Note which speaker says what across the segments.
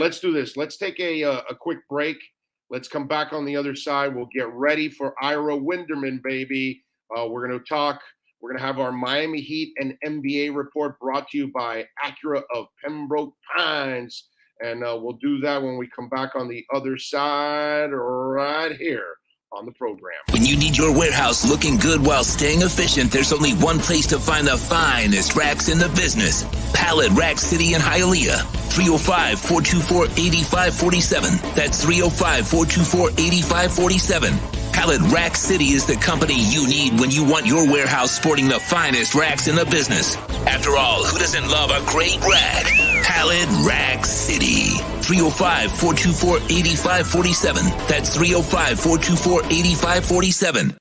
Speaker 1: Let's do this. Let's take a quick break. Let's come back on the other side. We'll get ready for Ira Winderman, baby. We're going to talk. We're going to have our Miami Heat and NBA report brought to you by Acura of Pembroke Pines. And we'll do that when we come back on the other side right here on the program.
Speaker 2: When you need your warehouse looking good while staying efficient, there's only one place to find the finest racks in the business. Pallet Rack City in Hialeah. 305-424-8547. That's 305-424-8547. Pallet Rack City is the company you need when you want your warehouse sporting the finest racks in the business. After all, who doesn't love a great rack? Pallet Rack City. 305-424-8547. That's 305-424-8547.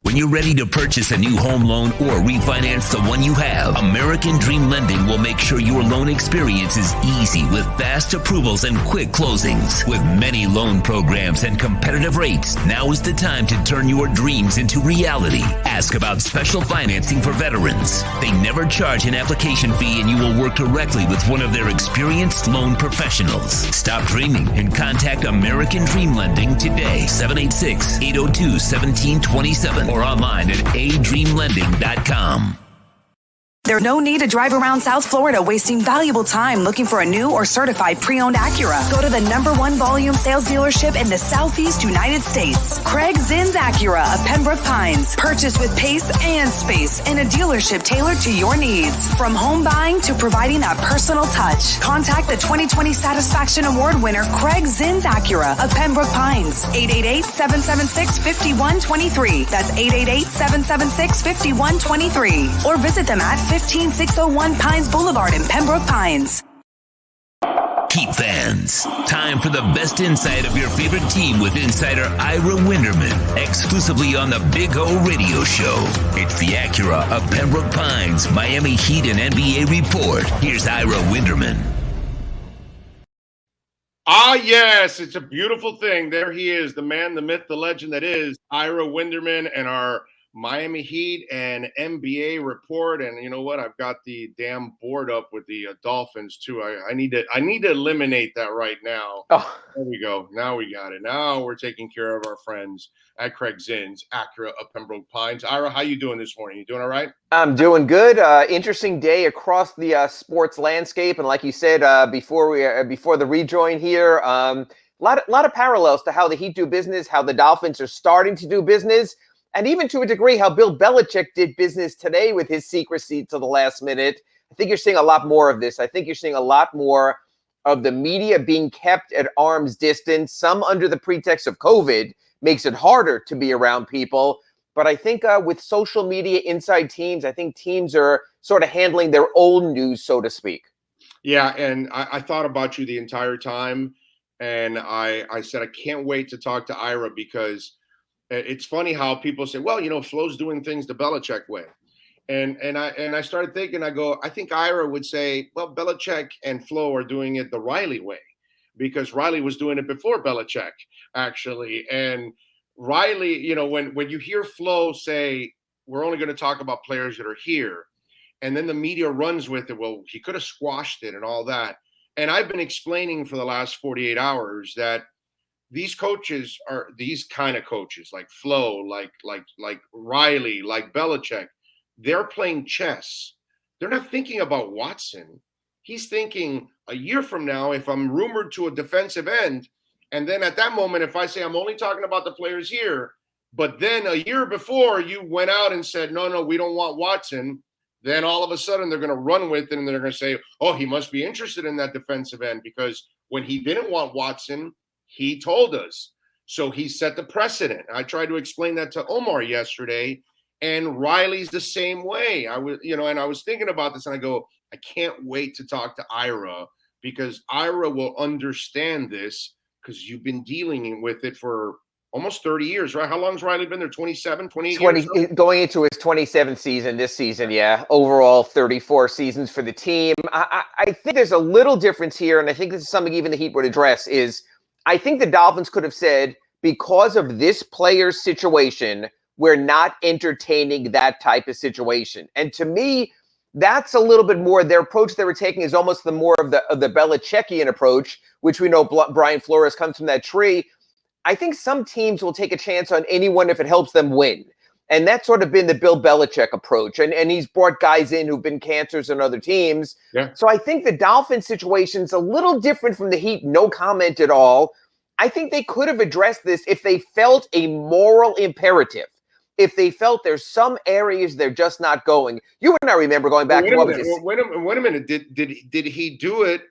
Speaker 2: When you're ready to purchase a new home loan or refinance the one you have, American Dream Lending will make sure your loan experience is easy with fast approvals and quick closings. With many loan programs and competitive rates, now is the time to turn your dreams into reality. Ask about special financing for veterans. They never charge an application fee and you will work directly with one of their experienced loan professionals. Stop dreaming and contact American Dream Lending today. 786-802-1727 or online at adreamlending.com.
Speaker 3: There's no need to drive around South Florida wasting valuable time looking for a new or certified pre-owned Acura. Go to the #1 volume sales dealership in the Southeast United States. Craig Zinn's Acura of Pembroke Pines. Purchase with pace and space in a dealership tailored to your needs. From home buying to providing that personal touch. Contact the 2020 Satisfaction Award winner Craig Zinn's Acura of Pembroke Pines. 888-776-5123. That's 888-776-5123. Or visit them at 15601 Pines Boulevard in Pembroke Pines.
Speaker 2: Heat fans, time for the best insight of your favorite team with insider Ira Winderman, exclusively on the Big O Radio Show. It's the Acura of Pembroke Pines Miami Heat and NBA report. Here's Ira Winderman.
Speaker 1: Ah, yes, it's a beautiful thing. There he is, the man, the myth, the legend that is Ira Winderman, and our Miami Heat and NBA report. And you know what? I've got the damn board up with the Dolphins too. I need to eliminate that right now. Oh, there we go. Now we got it. Now we're taking care of our friends at Craig Zinn's Acura of Pembroke Pines. Ira, how you doing this morning? You doing all right?
Speaker 4: I'm doing good. Interesting day across the sports landscape, and like you said before the rejoin here, lot of parallels to how the Heat do business, how the Dolphins are starting to do business. And even to a degree, how Bill Belichick did business today with his secrecy to the last minute. I think you're seeing a lot more of this. I think you're seeing a lot more of the media being kept at arm's distance. Some under the pretext of COVID makes it harder to be around people. But I think with social media inside teams, I think teams are sort of handling their own news, so to speak.
Speaker 1: Yeah, and I thought about you the entire time. And I said, I can't wait to talk to Ira because it's funny how people say, well, you know, Flo's doing things the Belichick way. And I started thinking, I think Ira would say, well, Belichick and Flo are doing it the Riley way because Riley was doing it before Belichick, actually. And Riley, you know, when you hear Flo say, we're only going to talk about players that are here, and then the media runs with it, well, he could have squashed it and all that. And I've been explaining for the last 48 hours that these coaches are these kind of coaches like Flo, like Riley, like Belichick. They're playing chess. They're not thinking about Watson. He's thinking a year from now, if I'm rumored to a defensive end, and then at that moment, if I say I'm only talking about the players here, but then a year before you went out and said, no, we don't want Watson, then all of a sudden they're going to run with it and they're going to say, oh, he must be interested in that defensive end because when he didn't want Watson, he told us. So he set the precedent. I tried to explain that to Omar yesterday, and Riley's the same way. I was thinking about this, and I go, I can't wait to talk to Ira because Ira will understand this because you've been dealing with it for almost 30 years, right? How long has Riley been there? 27, 28 years?
Speaker 4: Going into his 27th season this season, yeah. Overall, 34 seasons for the team. I think there's a little difference here, and I think this is something even the Heat would address, is I think the Dolphins could have said, because of this player's situation, we're not entertaining that type of situation. And to me, That's a little bit more, their approach they were taking is almost the more of the Belichickian approach, which we know Brian Flores comes from that tree. I think some teams will take a chance on anyone if it helps them win. And that's sort of been the Bill Belichick approach. And he's brought guys in who've been cancers on other teams.
Speaker 1: Yeah.
Speaker 4: So I think the Dolphins situation is a little different from the Heat. No comment at all. I think they could have addressed this if they felt a moral imperative. If they felt there's some areas they're just not going. You and I remember going back to what was this?
Speaker 1: Wait a minute. Did he do it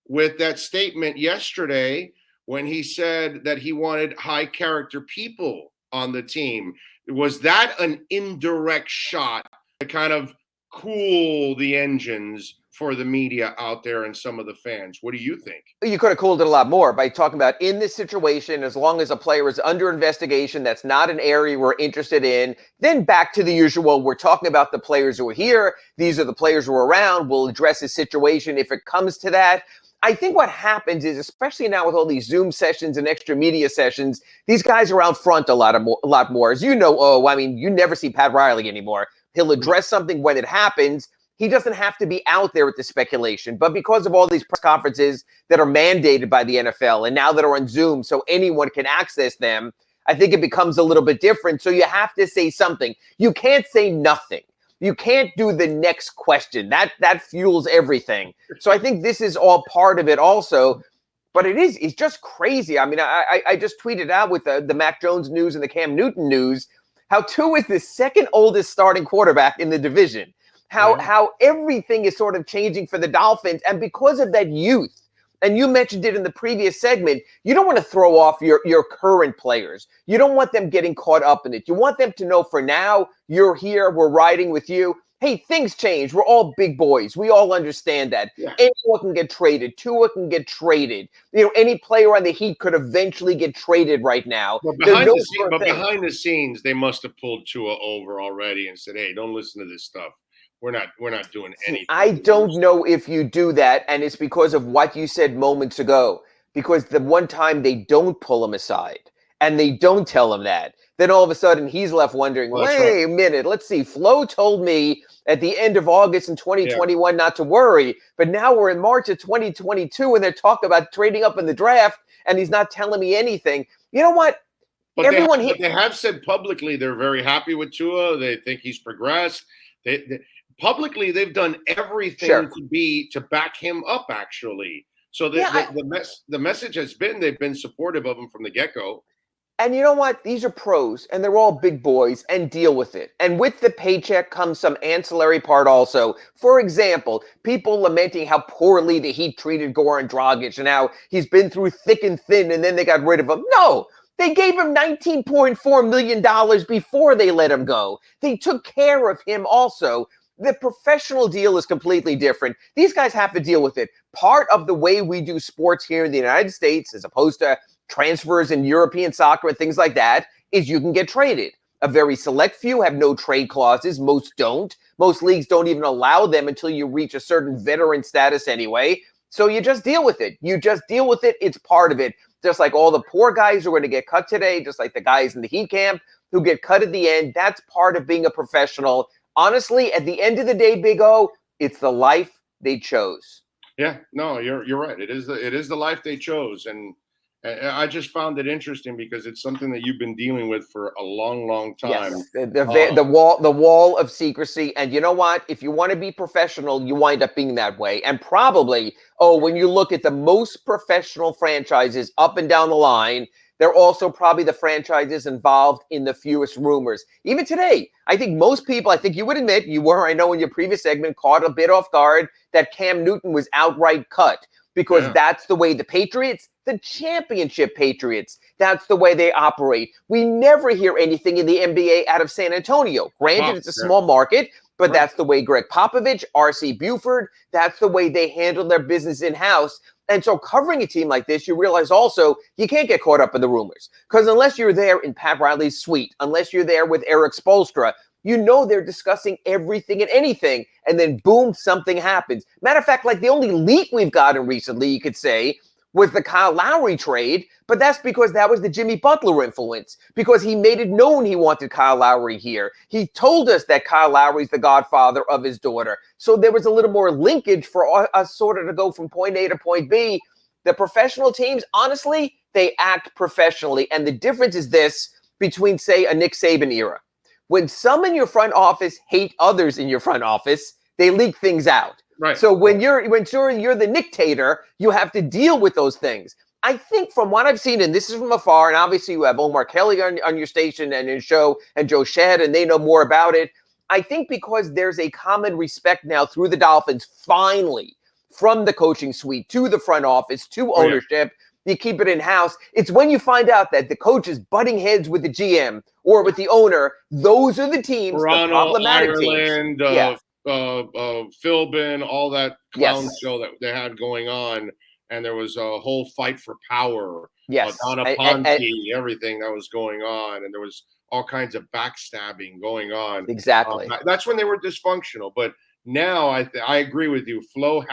Speaker 1: with that statement yesterday when he said that he wanted high character people on the team? Was that an indirect shot to kind of cool the engines for the media out there and some of the fans? What do you think?
Speaker 4: You could have cooled it a lot more by talking about in this situation, as long as a player is under investigation, that's not an area we're interested in. Then back to the usual, we're talking about the players who are here. These are the players who are around. We'll address the situation if it comes to that. I think what happens is, especially now with all these Zoom sessions and extra media sessions, these guys are out front a lot more. As you know, you never see Pat Riley anymore. He'll address something when it happens. He doesn't have to be out there with the speculation. But because of all these press conferences that are mandated by the NFL and now that are on Zoom so anyone can access them, I think it becomes a little bit different. So you have to say something. You can't say nothing. You can't do the next question. That fuels everything. So I think this is all part of it also. But it's just crazy. I mean, I just tweeted out with the Mac Jones news and the Cam Newton news how Tua is the second oldest starting quarterback in the division. How everything is sort of changing for the Dolphins. And because of that youth, and you mentioned it in the previous segment, you don't want to throw off your current players. You don't want them getting caught up in it. You want them to know for now, you're here, we're riding with you. Hey, things change. We're all big boys. We all understand that. Yeah. Anyone can get traded. Tua can get traded. Any player on the Heat could eventually get traded right now.
Speaker 1: But behind the scenes, they must have pulled Tua over already and said, hey, don't listen to this stuff. We're not doing anything.
Speaker 4: I don't know if you do that, and it's because of what you said moments ago. Because the one time they don't pull him aside and they don't tell him that, then all of a sudden he's left wondering, wait a minute, let's see. Flo told me at the end of August in 2021 not to worry, but now we're in March of 2022 and they're talking about trading up in the draft and he's not telling me anything. You know what?
Speaker 1: But they have said publicly they're very happy with Tua. They think he's progressed. Publicly, they've done everything to back him up, actually. So the message has been they've been supportive of him from the get-go.
Speaker 4: And you know what? These are pros, and they're all big boys, and deal with it. And with the paycheck comes some ancillary part also. For example, people lamenting how poorly the Heat treated Goran Dragic and how he's been through thick and thin, and then they got rid of him. No! They gave him $19.4 million before they let him go. They took care of him also. The professional deal is completely different. These guys have to deal with it. Part of the way we do sports here in the United States, as opposed to transfers in European soccer and things like that, is you can get traded. A very select few have no trade clauses. Most don't. Most leagues don't even allow them until you reach a certain veteran status anyway. So you just deal with it. You just deal with it. It's part of it. Just like all the poor guys who are going to get cut today, just like the guys in the Heat camp who get cut at the end. That's part of being a professional. Honestly, at the end of the day, Big O, it's the life they chose.
Speaker 1: Yeah, no, you're right. It is the life they chose, and I just found it interesting because it's something that you've been dealing with for a long, long time.
Speaker 4: Yes, the wall of secrecy, and you know what? If you want to be professional, you wind up being that way. And probably, when you look at the most professional franchises up and down the line, they're also probably the franchises involved in the fewest rumors. Even today, I think most people, I think you would admit, you were, I know in your previous segment, caught a bit off guard that Cam Newton was outright cut because that's the way the Patriots, the championship Patriots, that's the way they operate. We never hear anything in the NBA out of San Antonio. Granted, it's a small market, but that's the way Greg Popovich, R.C. Buford, that's the way they handle their business in-house. And so covering a team like this, you realize also you can't get caught up in the rumors. Because unless you're there in Pat Riley's suite, unless you're there with Eric Spoelstra, you know they're discussing everything and anything. And then boom, something happens. Matter of fact, like the only leak we've gotten recently, you could say, was the Kyle Lowry trade, but that's because that was the Jimmy Butler influence, because he made it known he wanted Kyle Lowry here. He told us that Kyle Lowry's the godfather of his daughter. So there was a little more linkage for us sort of to go from point A to point B. The professional teams, honestly, they act professionally. And the difference is this between, say, a Nick Saban era. When some in your front office hate others in your front office, they leak things out.
Speaker 1: Right.
Speaker 4: So when you're the dictator, you have to deal with those things. I think from what I've seen, and this is from afar, and obviously you have Omar Kelly on your station and your show, and Joe Shedd, and they know more about it. I think because there's a common respect now through the Dolphins, finally, from the coaching suite to the front office to ownership, you keep it in-house. It's when you find out that the coach is butting heads with the GM or with the owner, those are the teams,
Speaker 1: Toronto,
Speaker 4: the problematic
Speaker 1: Ireland,
Speaker 4: teams.
Speaker 1: Philbin, all that clown show that they had going on, and there was a whole fight for power. Donna Ponte, everything that was going on, and there was all kinds of backstabbing going on.
Speaker 4: Exactly.
Speaker 1: That's when they were dysfunctional. But now I agree with you. Flo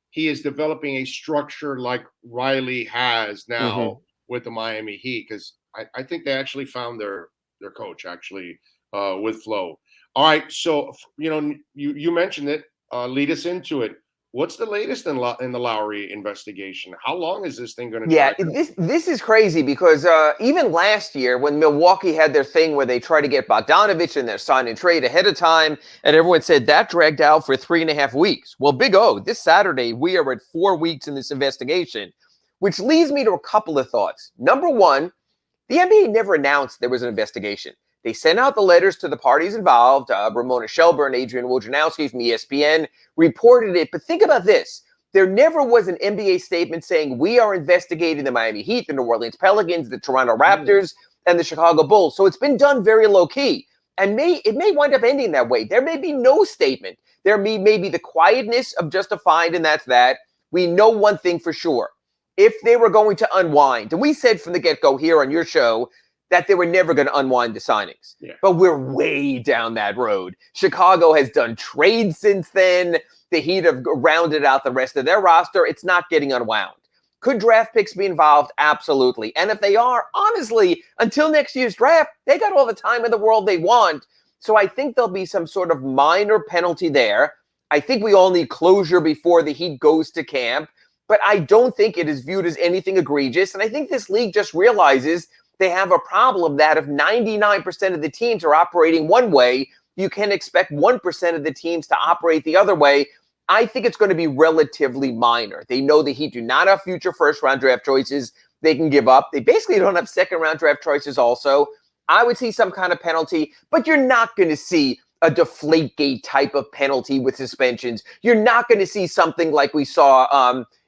Speaker 1: he is developing a structure like Riley has now with the Miami Heat, because I think they actually found their coach actually with Flo. All right, so you mentioned it. Lead us into it. What's the latest in the Lowry investigation? How long is this thing going to?
Speaker 4: Yeah, this is crazy because even last year when Milwaukee had their thing where they tried to get Bogdanovich in their sign and trade ahead of time, and everyone said that dragged out for 3.5 weeks. Well, Big O, this Saturday we are at 4 weeks in this investigation, which leads me to a couple of thoughts. Number one, the NBA never announced there was an investigation. They sent out the letters to the parties involved. Ramona Shelburne, Adrian Wojnarowski from ESPN reported it. But think about this. There never was an NBA statement saying we are investigating the Miami Heat, the New Orleans Pelicans, the Toronto Raptors, and the Chicago Bulls. So it's been done very low-key. And it may wind up ending that way. There may be no statement. There may be the quietness of just a find, and that's that. We know one thing for sure. If they were going to unwind, and we said from the get-go here on your show that they were never going to unwind the signings. Yeah. But we're way down that road. Chicago has done trades since then. The Heat have rounded out the rest of their roster. It's not getting unwound. Could draft picks be involved? Absolutely. And if they are, honestly, until next year's draft, they got all the time in the world they want. So I think there'll be some sort of minor penalty there. I think we all need closure before the Heat goes to camp. But I don't think it is viewed as anything egregious. And I think this league just realizes they have a problem that if 99% of the teams are operating one way, you can expect 1% of the teams to operate the other way. I think it's going to be relatively minor. They know the Heat do not have future first-round draft choices they can give up. They basically don't have second-round draft choices also. I would see some kind of penalty, but you're not going to see a Deflategate type of penalty with suspensions. You're not going to see something like we saw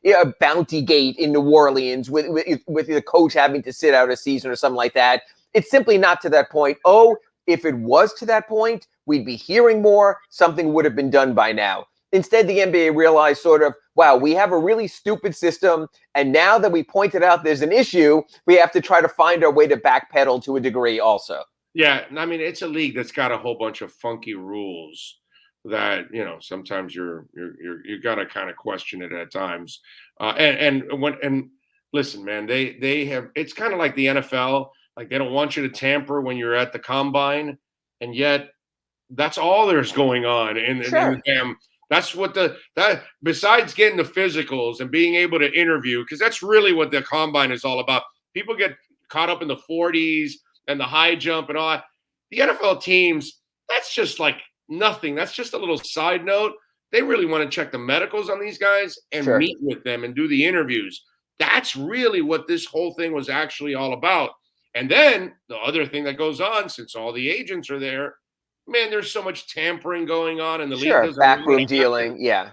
Speaker 4: a Bounty Gate in New Orleans with the coach having to sit out a season or something like that. It's simply not to that point. Oh, if it was to that point, we'd be hearing more. Something would have been done by now. Instead, the NBA realized sort of, wow, we have a really stupid system. And now that we pointed out there's an issue, we have to try to find our way to backpedal to a degree also.
Speaker 1: Yeah, I mean, it's a league that's got a whole bunch of funky rules that, sometimes you got to kind of question it at times. And listen, man, they have, it's kind of like the NFL, like they don't want you to tamper when you're at the combine, and yet that's all there's going on. And that's what that besides getting the physicals and being able to interview, because that's really what the combine is all about. People get caught up in the 40s and the high jump and all that. The NFL teams, that's just like nothing. That's just a little side note. They really want to check the medicals on these guys and meet with them and do the interviews. That's really what this whole thing was actually all about. And then the other thing that goes on, since all the agents are there, man, there's so much tampering going on in the league. Sure,
Speaker 4: backroom dealing, yeah.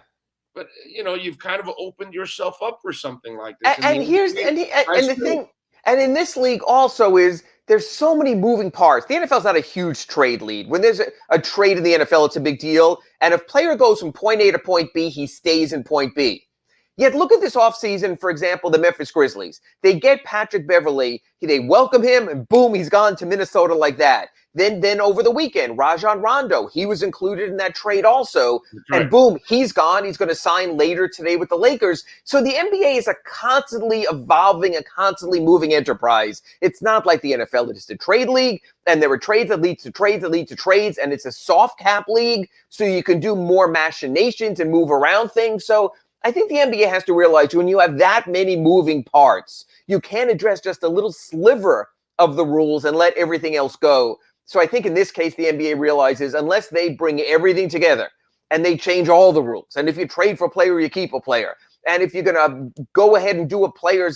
Speaker 1: But, you've kind of opened yourself up for something like this.
Speaker 4: And the thing, and in this league also is, there's so many moving parts. The NFL's not a huge trade lead. When there's a trade in the NFL, it's a big deal. And if player goes from point A to point B, he stays in point B. Yet look at this offseason, for example, the Memphis Grizzlies. They get Patrick Beverley. They welcome him, and boom, he's gone to Minnesota like that. Then over the weekend, Rajon Rondo, he was included in that trade also.
Speaker 1: Right.
Speaker 4: And boom, he's gone. He's going to sign later today with the Lakers. So the NBA is a constantly evolving, a constantly moving enterprise. It's not like the NFL. It is a trade league, and there are trades that lead to trades that lead to trades, and it's a soft cap league, so you can do more machinations and move around things. So I think the NBA has to realize when you have that many moving parts, you can't address just a little sliver of the rules and let everything else go. So I think in this case, the NBA realizes unless they bring everything together and they change all the rules, and if you trade for a player, you keep a player, and if you're going to go ahead and do a player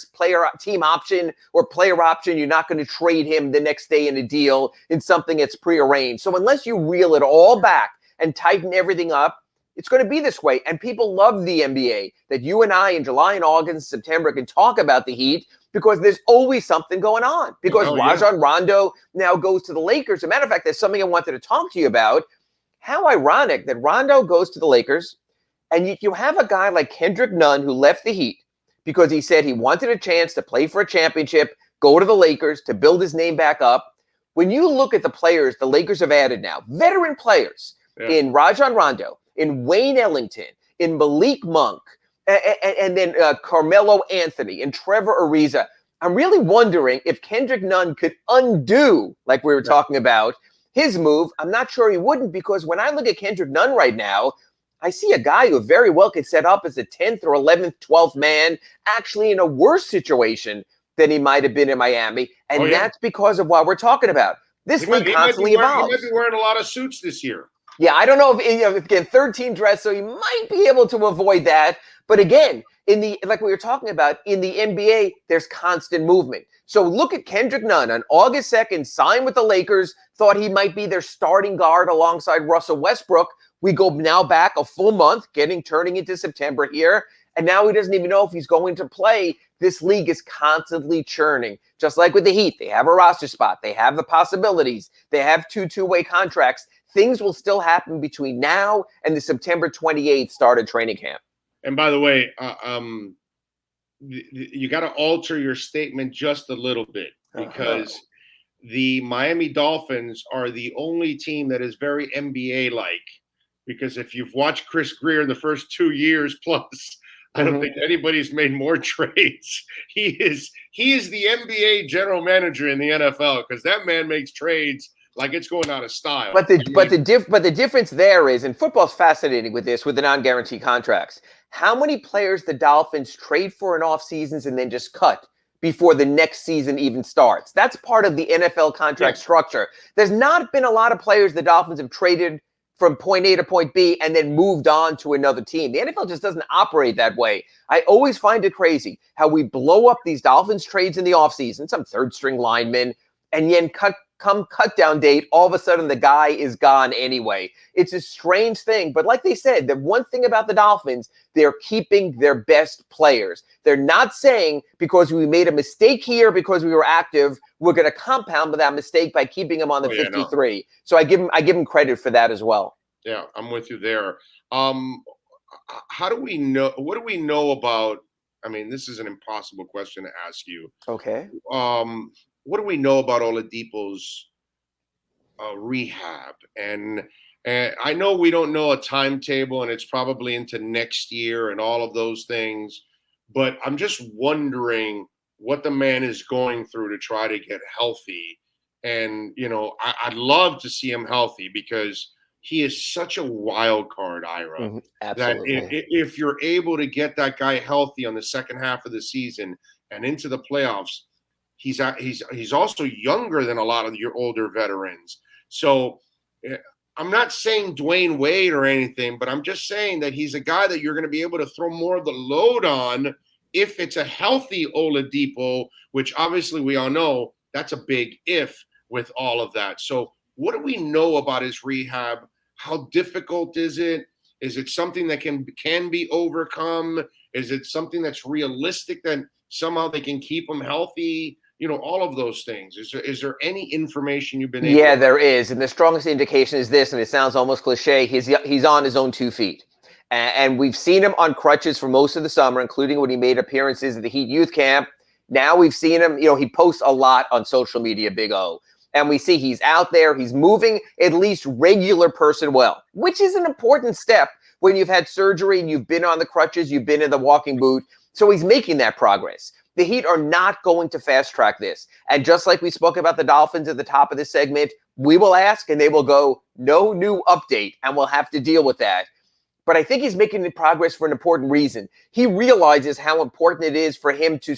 Speaker 4: team option or player option, you're not going to trade him the next day in a deal in something that's prearranged. So unless you reel it all back and tighten everything up, it's going to be this way. And people love the NBA, that you and I in July and August and September can talk about the Heat because there's always something going on. Because Rajon Rondo now goes to the Lakers. As a matter of fact, there's something I wanted to talk to you about. How ironic that Rondo goes to the Lakers, and you have a guy like Kendrick Nunn who left the Heat because he said he wanted a chance to play for a championship, go to the Lakers to build his name back up. When you look at the players the Lakers have added now, veteran players in Rajon Rondo, in Wayne Ellington, in Malik Monk, and then Carmelo Anthony and Trevor Ariza. I'm really wondering if Kendrick Nunn could undo, like we were talking about, his move. I'm not sure he wouldn't, because when I look at Kendrick Nunn right now, I see a guy who very well could set up as a 10th or 11th, 12th man, actually in a worse situation than he might have been in Miami. And that's because of what we're talking about. This league constantly evolves.
Speaker 1: He might be wearing a lot of suits this year.
Speaker 4: Yeah, I don't know if again, third team dress, so you might be able to avoid that. But again, like we were talking about, in the NBA, there's constant movement. So look at Kendrick Nunn on August 2nd, signed with the Lakers, thought he might be their starting guard alongside Russell Westbrook. We go now back a full month, turning into September here, and now he doesn't even know if he's going to play. This league is constantly churning. Just like with the Heat, they have a roster spot. They have the possibilities. They have two-way contracts. Things will still happen between now and the September 28th start of training camp.
Speaker 1: And by the way, you got to alter your statement just a little bit, because the Miami Dolphins are the only team that is very NBA-like. Because if you've watched Chris Greer in the first 2 years plus, I don't think anybody's made more trades. He is the NBA general manager in the NFL, because that man makes trades like it's going out of style.
Speaker 4: But the difference there is, and football's fascinating with this, with the non-guarantee contracts. How many players the Dolphins trade for in off seasons and then just cut before the next season even starts? That's part of the NFL contract structure. There's not been a lot of players the Dolphins have traded from point A to point B and then moved on to another team. The NFL just doesn't operate that way. I always find it crazy how we blow up these Dolphins trades in the offseason, some third-string linemen, and then come cut-down date, all of a sudden the guy is gone anyway. It's a strange thing. But like they said, the one thing about the Dolphins, they're keeping their best players. They're not saying because we made a mistake here because we were active, we're going to compound that mistake by keeping him on the 53. No. So I give him credit for that as well.
Speaker 1: Yeah, I'm with you there. How do we know? What do we know about? I mean, this is an impossible question to ask you.
Speaker 4: Okay.
Speaker 1: What do we know about Oladipo's rehab? And I know we don't know a timetable, and it's probably into next year and all of those things. But I'm just wondering what the man is going through to try to get healthy. And, you know, I'd love to see him healthy, because he is such a wild card, Ira.
Speaker 4: Absolutely.
Speaker 1: That if you're able to get that guy healthy on the second half of the season and into the playoffs, he's also younger than a lot of your older veterans. So I'm not saying Dwayne Wade or anything, but I'm just saying that he's a guy that you're going to be able to throw more of the load on if it's a healthy Oladipo, which obviously we all know that's a big if with all of that. So what do we know about his rehab? How difficult is it? Is it something that can be overcome? Is it something that's realistic that somehow they can keep him healthy? You know, all of those things. Is there any information you've been able
Speaker 4: to? There is. And the strongest indication is this, and it sounds almost cliche, he's on his own 2 feet. And we've seen him on crutches for most of the summer, including when he made appearances at the Heat Youth Camp. Now we've seen him, you know, he posts a lot on social media, Big O. and we see he's out there, he's moving at least regular personnel, which is an important step when you've had surgery and you've been on the crutches, you've been in the walking boot. So he's making that progress. The Heat are not going to fast track this. And just like we spoke about the Dolphins at the top of this segment, we will ask and they will go, no new update, and we'll have to deal with that. But I think he's making the progress for an important reason. He realizes how important it is for him to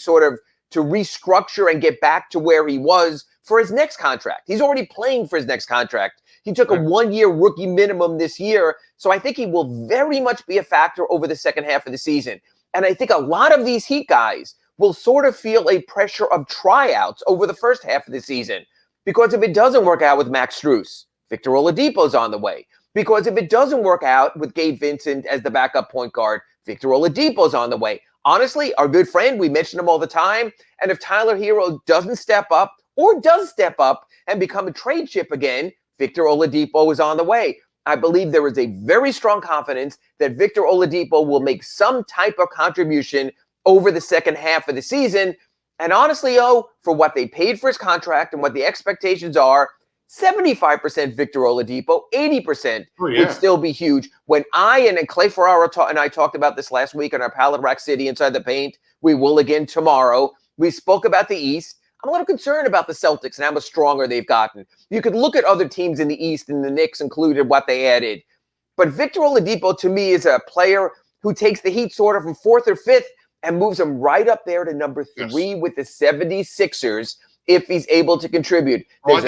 Speaker 4: to restructure and get back to where he was for his next contract. He's already playing for his next contract. He took a 1-year rookie minimum this year. So I think he will very much be a factor over the second half of the season. And I think a lot of these Heat guys will sort of feel a pressure of tryouts over the first half of the season. Because if it doesn't work out with Max Strus, Victor Oladipo's on the way. Because if it doesn't work out with Gabe Vincent as the backup point guard, Victor Oladipo's on the way. Honestly, our good friend, we mention him all the time. And if Tyler Hero doesn't step up or does step up and become a trade chip again, Victor Oladipo is on the way. I believe there is a very strong confidence that Victor Oladipo will make some type of contribution over the second half of the season. And honestly, for what they paid for his contract and what the expectations are, 75% Victor Oladipo, 80% would still be huge. When and Clay Ferraro and I talked about this last week on our Pallet Rack City Inside the Paint, we will again tomorrow. We spoke about the East. I'm a little concerned about the Celtics and how much stronger they've gotten. You could look at other teams in the East, and the Knicks included what they added. But Victor Oladipo, to me, is a player who takes the Heat sort of from 4th or 5th and moves them right up there to number 3 with the 76ers if he's able to contribute.
Speaker 1: I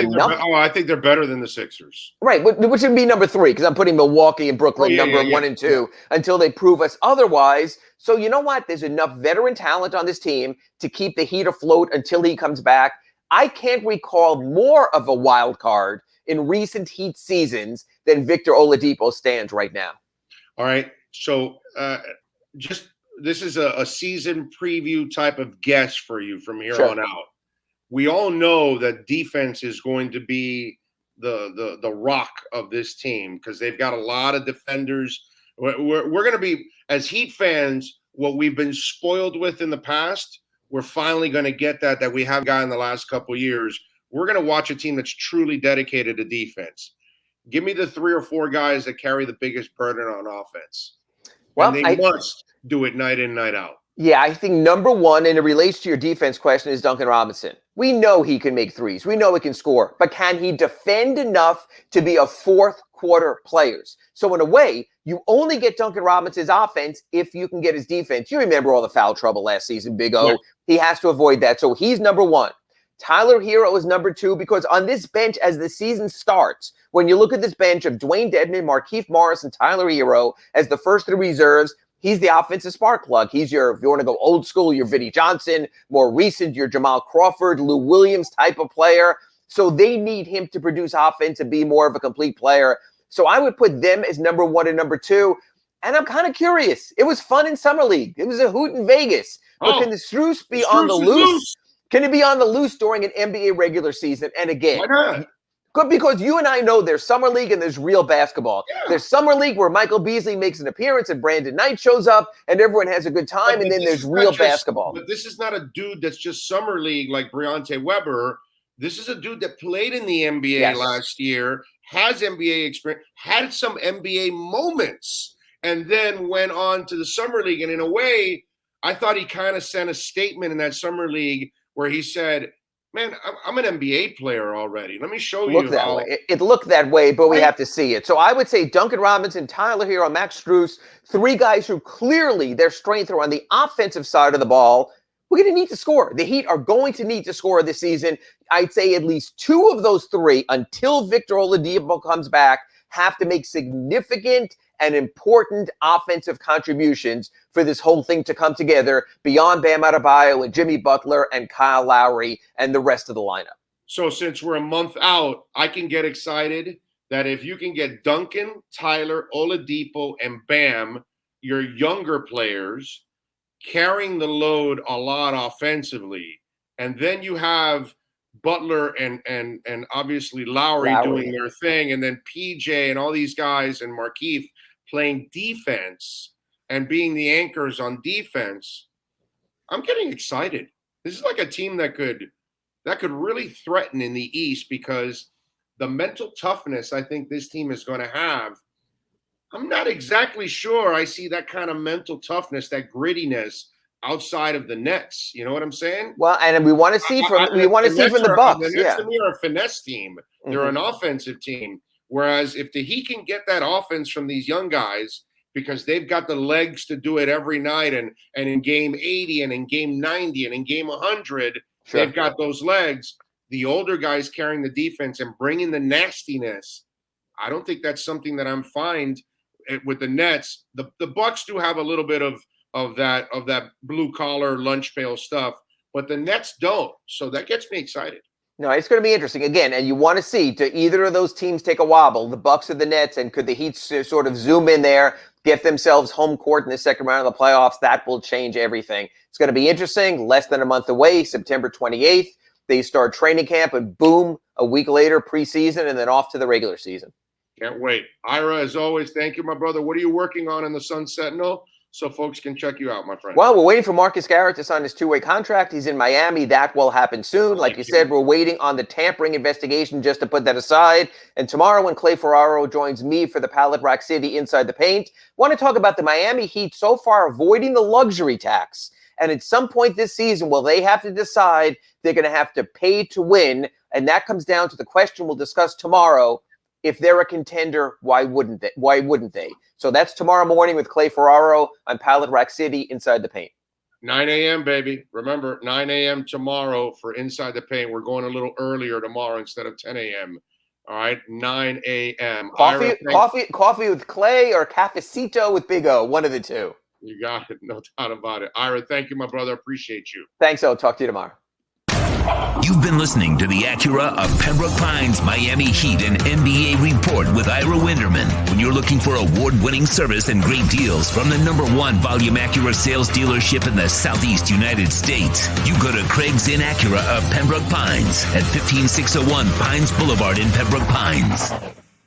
Speaker 1: think they're better than the Sixers.
Speaker 4: Right, which would be number 3, because I'm putting Milwaukee and Brooklyn 1 and 2 until they prove us otherwise. So you know what? There's enough veteran talent on this team to keep the Heat afloat until he comes back. I can't recall more of a wild card in recent Heat seasons than Victor Oladipo stands right now.
Speaker 1: All right, so this is a season preview type of guess for you from here on out. We all know that defense is going to be the rock of this team because they've got a lot of defenders. We're going to be, as Heat fans, what we've been spoiled with in the past, we're finally going to get that we haven't got in the last couple of years. We're going to watch a team that's truly dedicated to defense. Give me the 3 or 4 guys that carry the biggest burden on offense. Well, and they must do it night in, night out.
Speaker 4: Yeah, I think number 1, and it relates to your defense question, is Duncan Robinson. We know he can make threes. We know he can score. But can he defend enough to be a fourth-quarter player? So in a way, you only get Duncan Robinson's offense if you can get his defense. You remember all the foul trouble last season, Big O. Yeah. He has to avoid that. So he's number 1. Tyler Hero is number 2 because on this bench, as the season starts, when you look at this bench of Dwayne Dedmon, Markieff Morris, and Tyler Hero as the first 3 reserves, he's the offensive spark plug. He's your, if you want to go old school, your Vinnie Johnson, more recent, your Jamal Crawford, Lou Williams type of player. So they need him to produce offense and be more of a complete player. So I would put them as number 1 and number 2. And I'm kind of curious. It was fun in Summer League. It was a hoot in Vegas. But can the Strus be on the loose? Can it be on the loose during an NBA regular season? And again,
Speaker 1: why not?
Speaker 4: Because you and I know there's Summer League and there's real basketball. Yeah. There's Summer League where Michael Beasley makes an appearance and Brandon Knight shows up and everyone has a good time. And then there's real basketball.
Speaker 1: But this is not a dude that's just Summer League like Briante Weber. This is a dude that played in the NBA last year, has NBA experience, had some NBA moments, and then went on to the Summer League. And in a way, I thought he kind of sent a statement in that Summer League where he said, man, I'm an NBA player already. Let me show you how.
Speaker 4: It looked that way, but we have to see it. So I would say Duncan Robinson, Tyler Hero, Max Strus, 3 guys who clearly their strength are on the offensive side of the ball. We're going to need to score. The Heat are going to need to score this season. I'd say at least 2 of those 3, until Victor Oladipo comes back, have to make significant and important offensive contributions for this whole thing to come together beyond Bam Adebayo and Jimmy Butler and Kyle Lowry and the rest of the lineup.
Speaker 1: So since we're a month out, I can get excited that if you can get Duncan, Tyler, Oladipo, and Bam, your younger players, carrying the load a lot offensively, and then you have Butler and obviously Lowry doing their thing, and then PJ and all these guys and Markieff playing defense and being the anchors on defense, I'm getting excited. This is like a team that could that could really threaten in the East, because the mental toughness I think this team is going to have, I'm not exactly sure I see that kind of mental toughness, that grittiness outside of the Nets. You know what I'm saying?
Speaker 4: Well, and we want to see from the Bucks.
Speaker 1: The Nets to me are a finesse team. They're an offensive team. Whereas if the Heat can get that offense from these young guys, because they've got the legs to do it every night, and in game 80 and in game 90 and in game 100, they've got those legs. The older guys carrying the defense and bringing the nastiness. I don't think that's something that I'm find with the Nets. The Bucks do have a little bit of that blue collar lunch pail stuff, but the Nets don't. So that gets me excited.
Speaker 4: No, it's going to be interesting again, and you want to see, do either of those teams take a wobble, the Bucks or the Nets, and could the Heat sort of zoom in there, get themselves home court in the second round of the playoffs? That will change everything. It's going to be interesting. Less than a month away, September 28th, they start training camp, and boom, a week later, preseason, and then off to the regular season.
Speaker 1: Can't wait. Ira, as always, thank you, my brother. What are you working on in the Sun Sentinel, so folks can check you out, my friend?
Speaker 4: Well, we're waiting for Marcus Garrett to sign his two-way contract. He's in Miami. That will happen soon. Like you said, we're waiting on the tampering investigation, just to put that aside. And tomorrow, when Clay Ferraro joins me for the Pallet Rack City Inside the Paint, want to talk about the Miami Heat so far avoiding the luxury tax. And at some point this season, will they have to decide they're going to have to pay to win? And that comes down to the question we'll discuss tomorrow. If they're a contender, why wouldn't they? So that's tomorrow morning with Clay Ferraro on Pallet Rack City Inside the Paint.
Speaker 1: 9 a.m., baby. Remember, 9 a.m. tomorrow for Inside the Paint. We're going a little earlier tomorrow instead of 10 a.m. All right, 9 a.m.
Speaker 4: Coffee with Clay or cafecito with Big O, one of the two.
Speaker 1: You got it. No doubt about it. Ira, thank you, my brother. Appreciate you.
Speaker 4: Thanks, O. Talk to you tomorrow.
Speaker 2: You've been listening to the Acura of Pembroke Pines Miami Heat and NBA Report with Ira Winderman. When you're looking for award-winning service and great deals from the #1 volume Acura sales dealership in the Southeast United States, you go to Craig's Inn Acura of Pembroke Pines at 15601 Pines Boulevard in Pembroke Pines.